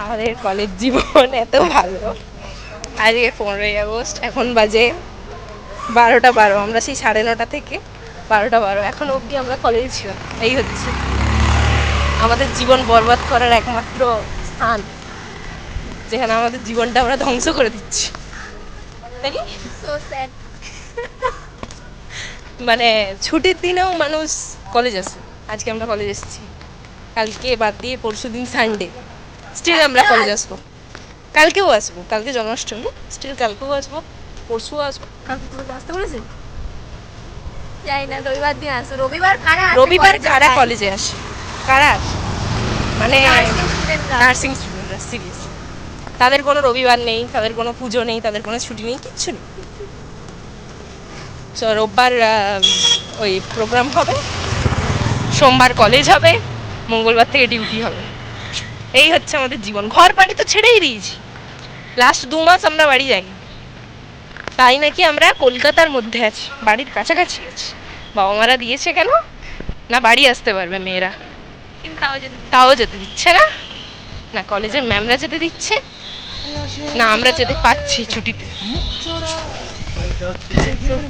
আমাদের কলেজ জীবন এত ভালো। আজকে 15ই আগস্ট, এখন বাজে 12টা 12। আমরা সেই 9:30 থেকে 12টা 12 এখন অবধি আমরা কলেজে ছিলাম। এই হচ্ছে আমাদের জীবন বরবাদ করার একমাত্র স্থান, যেখানে আমাদের জীবনটা আমরা ধ্বংস করে দিচ্ছি। নাকি মানে ছুটির দিনেও মানুষ কলেজ আসে। আজকে আমরা কলেজ এসেছি, কালকে বাদ দিয়ে পরশু দিন সানডে, স্টিল আমরা কলেজ আসবো। কালকেও আসবো, কালকে জন্মাষ্টমী, স্টিল কালকেও আসবো, পরশুও আসবো। কালকে তুমি আসতে বলেছি, জানি না, রবিবার দিন আসো। রবিবার কারা রবিবার কারা কলেজে আসে? কারা আসে? মানে স্টুডেন্টরা। নার্সিং স্টুডেন্টরা, সিরিয়াস। তাদের কোনো রবিবার নেই, তাদের কোনো পুজো নেই, তাদের কোনো ছুটি নেই, কিচ্ছু নেই। তো রোববার ওই প্রোগ্রাম হবে, সোমবার কলেজ হবে, মঙ্গলবার থেকে ডিউটি হবে। এই হচ্ছে আমাদের জীবন। ঘর বাড়ি তো ছেড়েই দিয়েছি, লাস্ট 2 মাস আমরা বাড়ি যাই, তাই নাকি আমরা কলকাতার মধ্যে আছি, বাড়ির কাছাকাছি আছি। বাবা মারা দিয়েছে কেন না, বাড়ি আসতে পারবে মেয়েরা, কিন্তু তাও যেতে দিচ্ছে না। না কলেজের ম্যামরা যেতে দিচ্ছে, না আমরা যেতে পাচ্ছি ছুটিতে।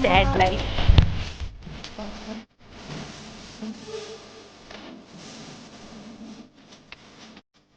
Sad life.